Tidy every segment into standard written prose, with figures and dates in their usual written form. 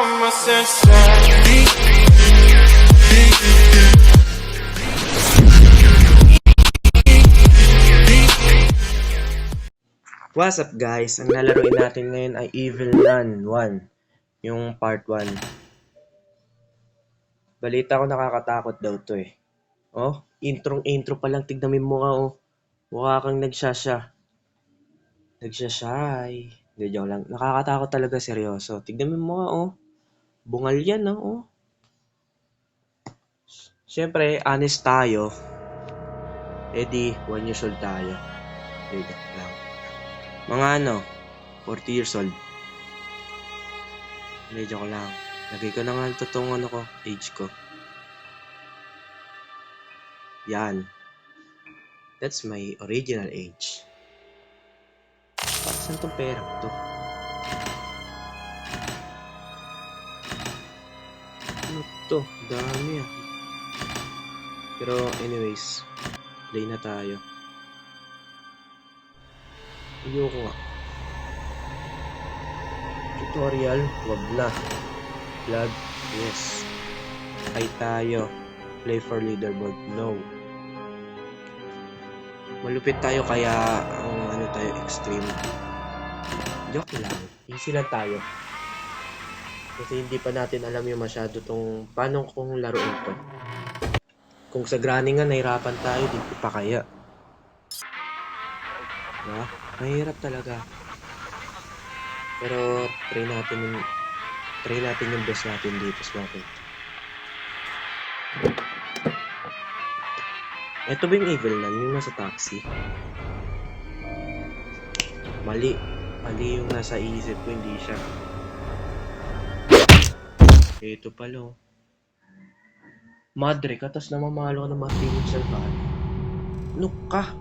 my senses. What's up guys? Ang lalaroin natin ngayon ay Evil Nun 1, yung part 1. Balita ko nakakatakot daw to eh. Oh, intro pa lang, tignan mo yung mukha oh. Mukha kang nagsasya. Nagsashy. Hindi, joke lang. Nakakatakot talaga, seryoso. Tignan mo yung mukha oh. Bungal yan oh. Siyempre, honest tayo. Eh 1 years old tayo. Hindi, lang. Mga 40 years old. Medyo ko lang. Lagay ko na nga ang totoong age ko. Yan. That's my original age. Para saan tong perang to? Ano to? Dami ah. Pero anyways, play na tayo. Ayoko nga. Tutorial, wag na. Vlog, yes. Ay tayo. Play for leaderboard, no. Malupit tayo kaya ang tayo extreme. Joke lang. Easy lang tayo. Kasi hindi pa natin alam yung masyado tong paano kung laruin to. Kung sa granny nga nahirapan tayo, di pa kaya. Diba? Mahirap talaga. Pero try natin yung best natin dito sa natin. Ito ba yung evil nun? Yung nasa taxi? Mali yung nasa isip ko, hindi siya. Ito pala oh. Madre ka, tas namamalo ka ng matingin sa bahay. Ano ka?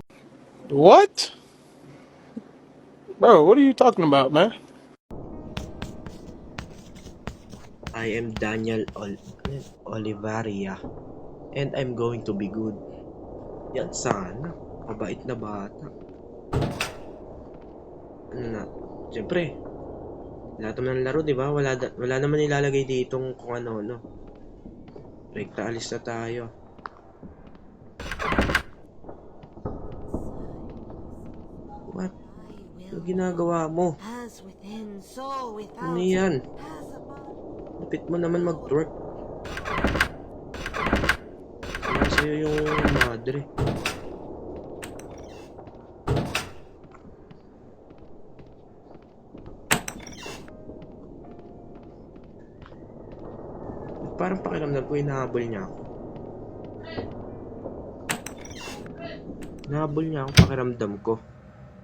What? Bro, what are you talking about, man? I am Daniel Olivaria. And I'm going to be good. Yan sana. Mabait na bata. Ano na? Siyempre. Lahat naman ng laro, di ba? Wala naman ilalagay ditong kung ano. Rekta, alis na tayo. What? Ano ginagawa mo? Ano yan? Lapit mo naman mag-twerk. Sana sa'yo yung madre. Parang pakiramdam ko, hinahabol niya ako. Hinahabol niya ako, pakiramdam ko.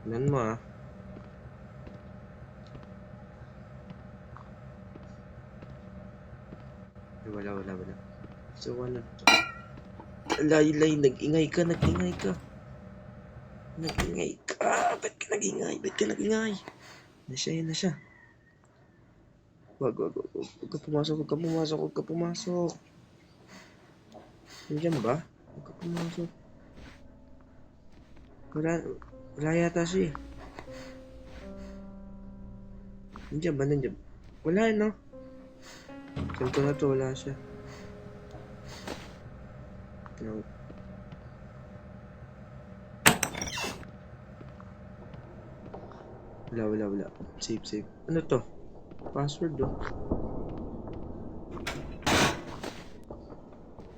Tignan mo ah. Wala. So ano to? Lay, nag-ingay ka. Ba't ka nag-ingay? Yan na siya. Wag ka pumasok. Nandiyan ba? Wag ka pumasok. Wala yata siya eh. Nandiyan ba? Wala no? Saan ko na to? Wala siya. No. Wala. Save. Ano to? Password do.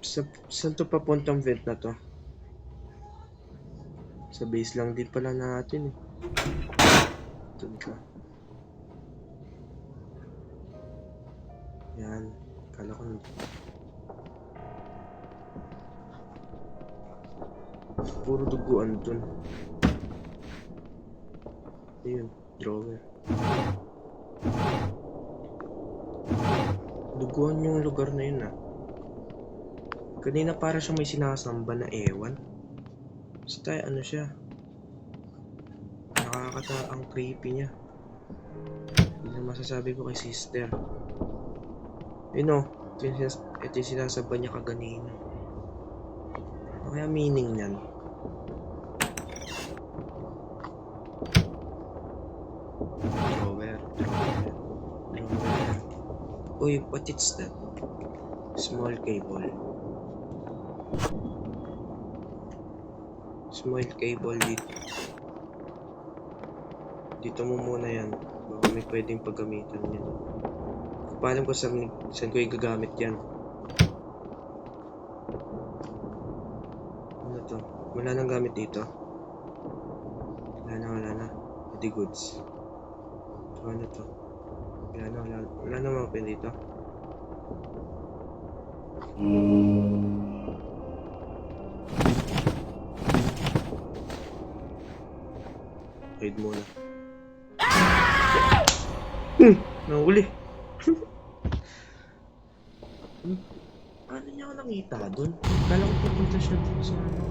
Saan to papuntang vent na to? Sa base lang din pala natin eh. Doon ka. Yan. Kala ko nandun. Puro duguan dun. Ayun. Drawer. Duguan yung lugar na yun ah. Kanina para siyang may sinasamba na ewan. Basta ano siya. Ang creepy niya. Yun ang masasabi ko kay sister. Yun o. Ito yung sinasamba niya kaganina. Ano kaya meaning niyan? Drawer. Uy, what is that? Small cable. Small cable dito. Dito mo muna yan. Baka may pwedeng paggamitan yan. Paano ko saan ko igagamit yan? Ano to? Wala nang gamit dito. Wala na. Pwede goods. So, ano to? Wala na mga pen dito. Hide muna. Nahuli. Paano niya ako nakita dun? Kala ko pupunta siya dun sa ano.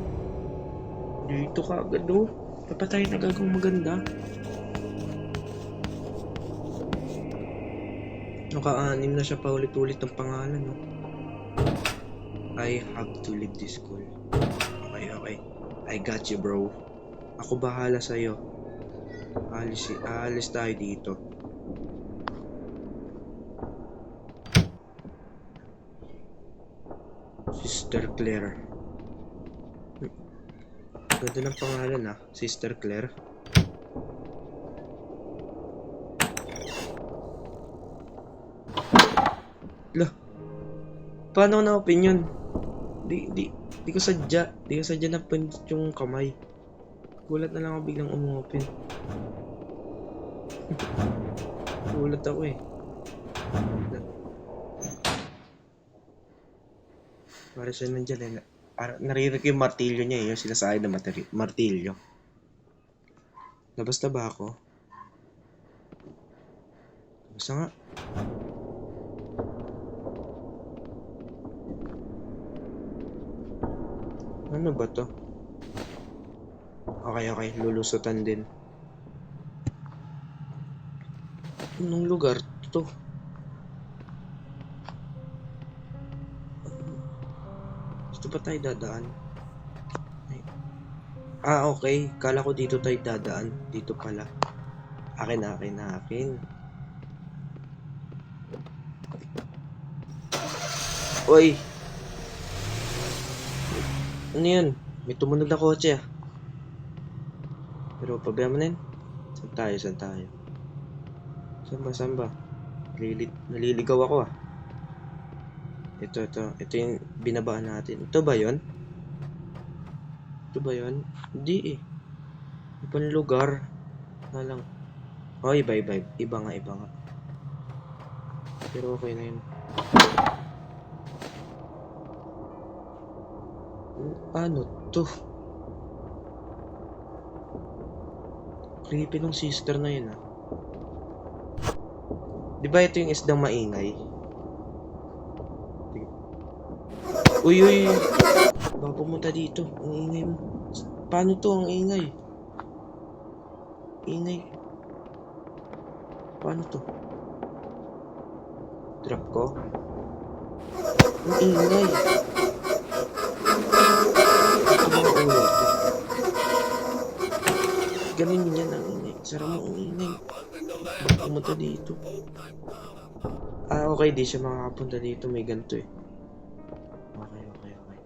Dito ka agad oh. Papatay na gagawang maganda. Naka-anim na siya paulit-ulit ng pangalan no. I have to leave this school. Okay. I got you bro. Ako bahala sa'yo. Aalis tayo dito. Sister Claire. Ganda ng pangalan ah. Sister Claire. Lah. Paano na-open yun? Di ko sadya na pinit yung kamay. Gulat na lang ako biglang umu-open. Gulat ako eh. Para siya nandyan eh. Naririnig yung martilyo niya eh. Yung sinasabi na martilyo. Labas na ba ako? Labas na nga. Ano ba to? Okay. Lulusutan din. Anong lugar to? Dito ba tayo dadaan? Okay. Kala ko dito tayo dadaan. Dito pala. Akin. Uy! Ano yun? May tumunog na kotse ah. Pero pabayaan mo na yun. Saan tayo? Saan ba? Naliligaw ako ah. Ito yung binabaan natin. Ito ba yun? Hindi eh. Ibang lugar. Na lang. Oh, iba. Iba nga. Pero okay na yun. Ano to? Creepy nung sister na yun ah. Di ba ito yung isdang maingay? Uy. Baka pumunta dito. Ang ingay mo. Paano to ang ingay? Paano to? Drop ko? Ang ingay. Ito mga ulo. Ganun yan ang ingay. Sara mo ang ingay. Baka pumunta dito. Okay. Di siya makakapunta dito. May ganito eh.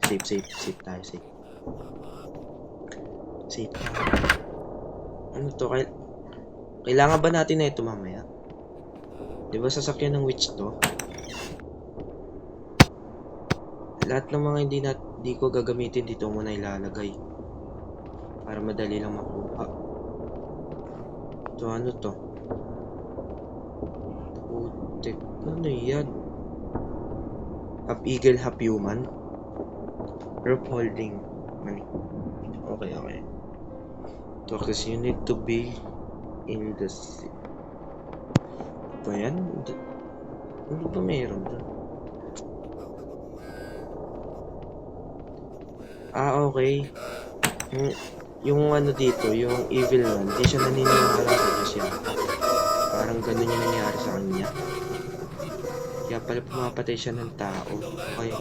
Okay. Safe tayo. Safe tayo. Ano to? Kailangan ba natin na ito mamaya? Di ba sasakyan ng witch to? Lahat ng mga hindi ko gagamitin dito muna ilalagay. Para madali lang makuha. Ito ano to? Putik. Ano yan? Half eagle, half human. Rope holding. Okay. Ito kasi you need to be in the sea. Ito yan? Ano ba mayroon doon? Okay. Yung ano dito, yung evil one, hindi siya naniniwala sa Diyos yan. Parang ganun yung nangyari sa kanya. Kaya pala pumapatay siya ng tao. Okay.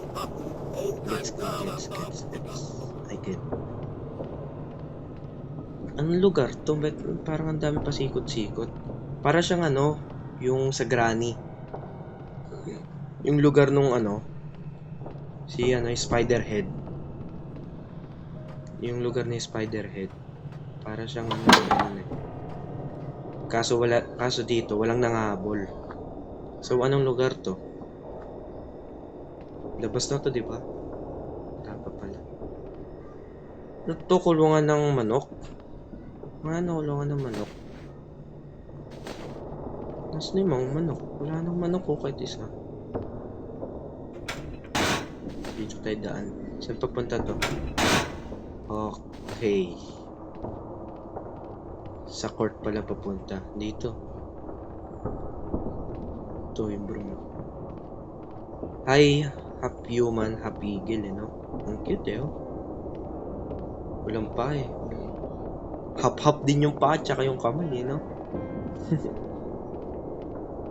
Let's go. I get. Anong lugar to? Parang ang dami pa sikot-sikot. Para siyang ano, yung sa Granny. Yung lugar nung ano, si ano, yung Spiderhead. Yung lugar ni Spiderhead. Para siyang ano eh. Kaso dito, walang nangahabol. So, anong lugar to? Labas na to, di ba? Tapa pala. Ano to, kulungan ng manok? Ano, kulungan ng manok? Nasaan yung mga manok? Wala nang manok ko kahit isa. Dito tayo daan. Saan papunta to? Okay. Sa court pala papunta. Dito. Ito yung broom. Hi, half human, half eagle, no? Ang cute, oh. Walang pa, eh. Hap-hap din yung paa, tsaka yung kamay, no?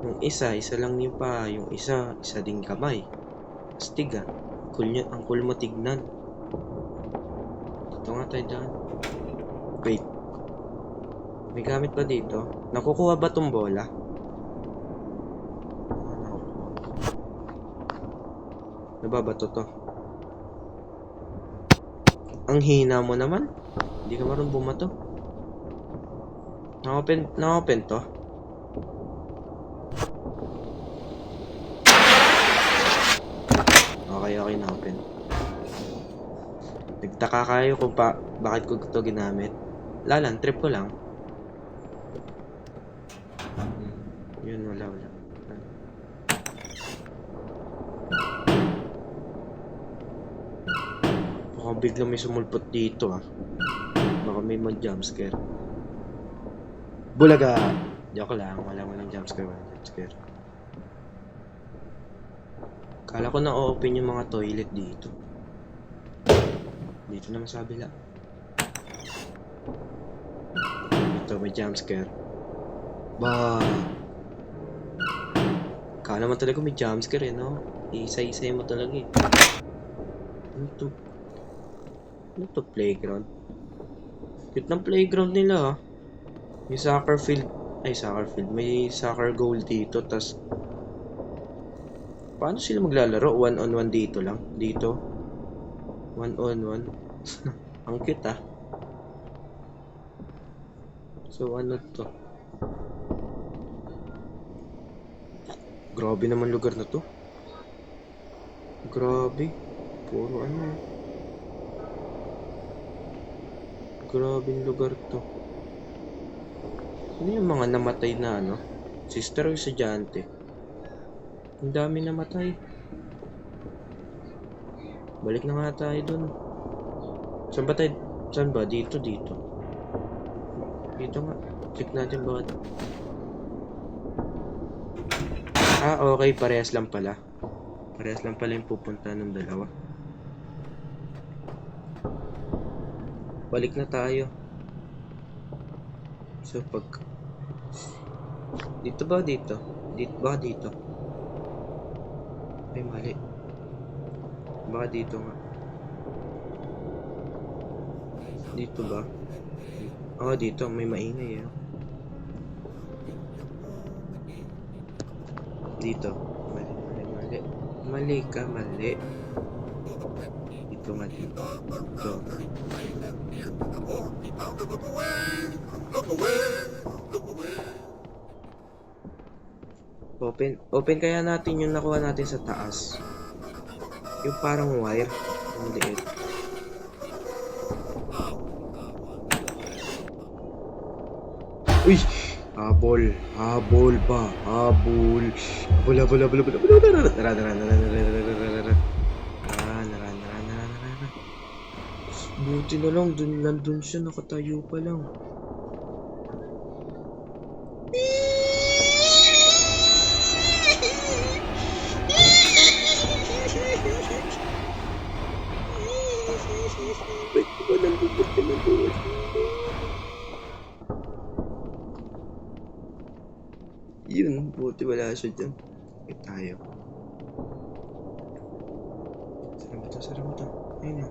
Yung isa lang yung paa. Yung isa din kamay. Astig, ah. Ang cool mo tignan. Dito nga tayo daan. Wait. May gamit pa dito. Nakukuha ba tong bola? Nababato to. Ang hina mo naman. Hindi ka marunong bumato. Na-open to. Okay, na-open. Nagtaka kayo kung bakit ko ito ginamit. Lalan, trip ko lang. Yun, wala. Baka biglang may sumulpot dito, ah. Baka may mag-jumpscare. Bulaga! Joke lang, walang jumpscare. Kala ko na-open yung mga toilet dito. Dito naman sa kabila. Ito, may jumpscare. Kala naman talaga may jumpscare, eh, no? Isa-isa mo talaga, eh. Ano to, playground? Cute ng playground nila, ah. May soccer field. May soccer goal dito, tas paano sila maglalaro? 1-on-1 dito lang. Dito. 1-on-1. Ang cute, ah. So, ano to? Grabe naman lugar na to. Grabe. Puro ano. Grabing lugar to. Ano yung mga namatay na ano? Sister o estudyante? Ang dami namatay. Balik na nga tayo dun. Saan ba tayo? Saan ba? Dito. Dito nga. Check natin bakit. Okay. Parehas lang pala. Yung pupunta ng dalawa. Balik na tayo. So, dito ba dito? Dito. Ay, mali. Baka dito nga. Dito ba? Dito. May maingay, eh. Dito. Mali. Mali ka. Dito nga dito. Open kaya natin yung nakuha natin sa taas. Yung parang wire. Ang liit. Uy! Habol ba? Habol. Buti na lang, nandun siya, nakatayo pa lang. Ba't ba nandun ka nandun? Yun, buti wala siya dyan. Okay, tayo. Sara mo to. Ayun na.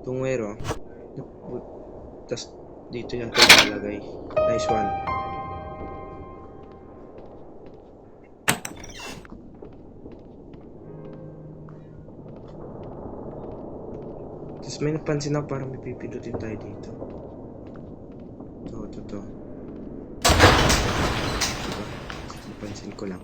Tungwero. Tas dito yan tayo nalagay. Nice one. Tapos may napansin ako parang may pipindutin tayo dito. Ito. Diba? Napansin ko lang.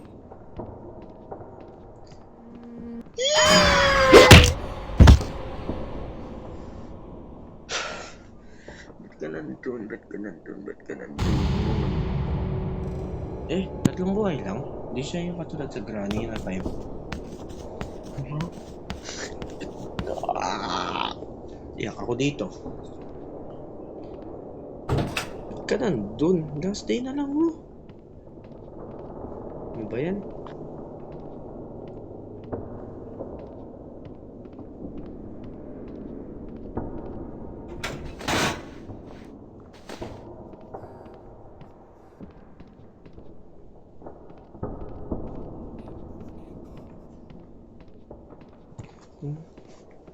Ba't ka nandun? Eh, 3 buhay lang. Hindi siya yung katulad sa Granny na 5. Iyak ako dito. Ba't ka nandun? Last day na lang mo. Ano ba yan?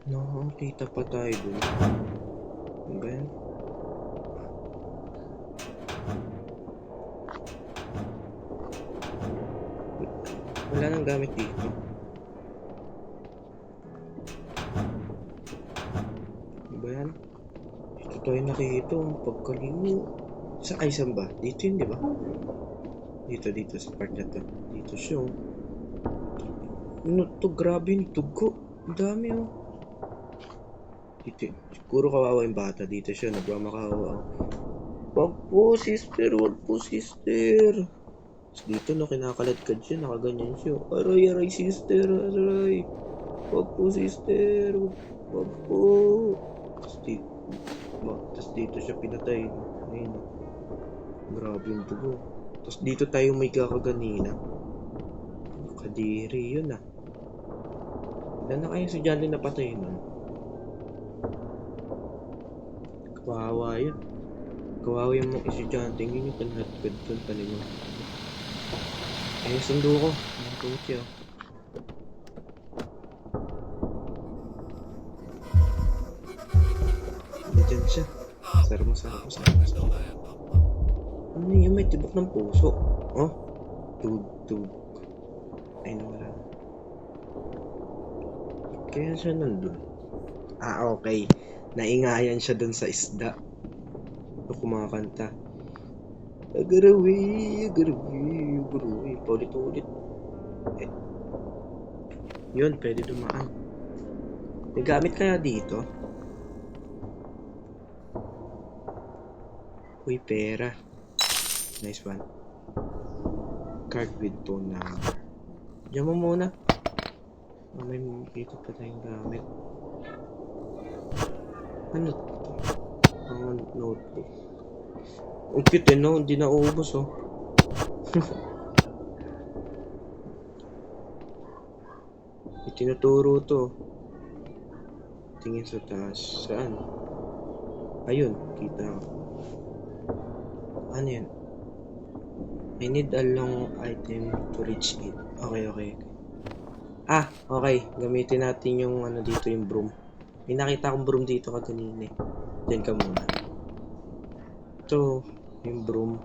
Nakakita pa tayo dun. Ano ba yan? Wala nang gamit dito. Ano ba yan? Dito tayo nakikita. Ang pagkalimu. Saan ba? Dito yun, di ba? Dito sa part na to. Dito siya. Ano to? Grabe yung tugo. Ang dami oh. Dito. Siguro kawawa yung bata. Dito siya. Nagmamakawa. Wag po sister. Tapos dito na kinakaladkad siya. Nakaganyan siya. Aray sister. Aray. Wag po sister. Wag po. Tapos dito siya pinatay. Ayun. Grabe yung dugo. Tapos dito tayo may kakaganina. Kadiri yun ah. Ilan na kayo estudyante na patay nun? Kawawa yun. Kawawa yung mga estudyante. Yun yung panhadkad dun talingon. Eh, sundo ko. Ang kutsi ah. Diyan siya. Sarap mo. Ano yun? May tibok ng puso. Oh? Tug. Ay, nawala. Kaya siya nandun. Okay. Naingayan siya dun sa isda. Ito kumakanta. Agarawi. Paulit-ulit. Eh. Yun, pwede dumaan. May gamit kaya dito? Uy, pera. Nice one. Card with phone number. Diyan mo muna. May makikita pa tayong gamit. Ano to? Ang notebook. Ang cute eh, no? Hindi na uubos oh. Itinuturo to. Tingin sa taas. Saan? Ayun, kita ko. Ano yan? I need a long item to reach it. Okay. Okay. Gamitin natin yung ano dito, yung broom. May nakita akong broom dito kaganina eh. Diyan ka muna. Ito, yung broom.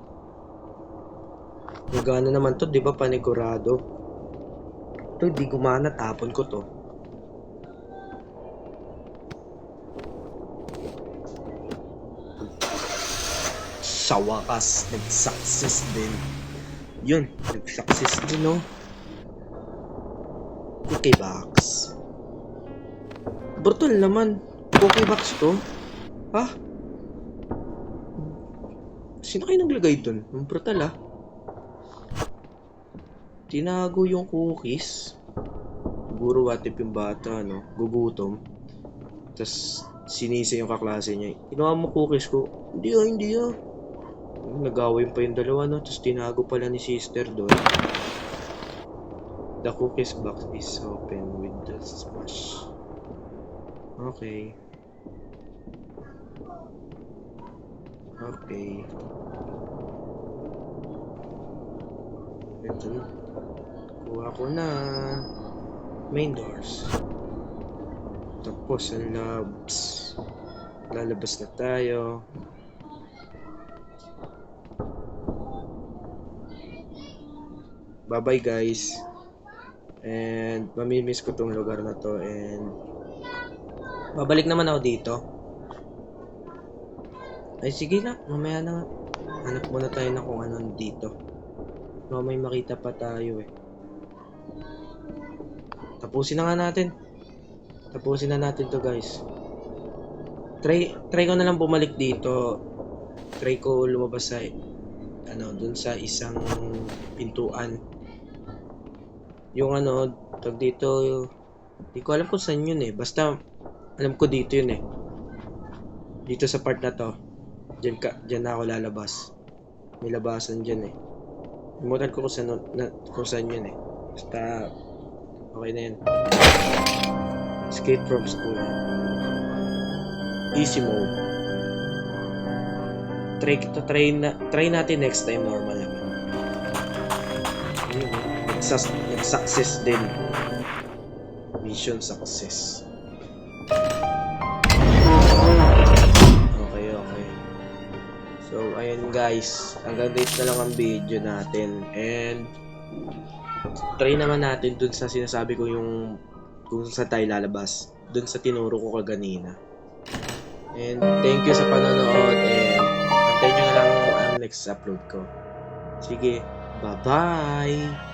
Nagana naman to, di ba? Panigurado. Ito, di gumana. Tapon ko to. Sa wakas, nag-success din. Yun, nag-success din, no? Cookie box. Brutal naman. Cookie box to? Ha? Sino kayo naglagay dun? Ang brutal, ah. Tinago yung cookies. Siguro what if yung bata, no? Gugutom. Tapos, sinisi yung kaklase niya. Kinuha mo cookies ko. Hindi ah. Nag-away pa yung dalawa, no? Tapos tinago pala ni sister doon. The cookies box is open with the smash. Okay. Ito na. Kuha ko na. Main doors. Tapos ang labs. Lalabas na tayo. Bye-bye guys. And mamimiss ko tong lugar na to and Babalik naman ako dito. Ay, sige na. Mamaya na nga. Hanap muna tayo na kung ano dito. May makita pa tayo eh. Tapusin na nga natin. Tapusin na natin to guys. Try ko na lang bumalik dito. Try ko lumabas sa dun sa isang pintuan. Yung tag dito, di ko alam kung saan yun eh. Basta alam ko dito yun eh. Dito sa part na to. Diyan na ako lalabas. May labasan dyan eh. Limutan ko kung saan yun eh. Basta okay na yun. Escape from school. Easy mode. Try natin next time normal naman. Nag-success din. Mission success. Okay. So, ayan guys. Hanggang dito na lang ang video natin. And try naman natin dun sa sinasabi ko yung kung saan tayo lalabas. Dun sa tinuro ko kaganina. And thank you sa panonood. And antayin nyo na lang ang next upload ko. Sige, bye-bye!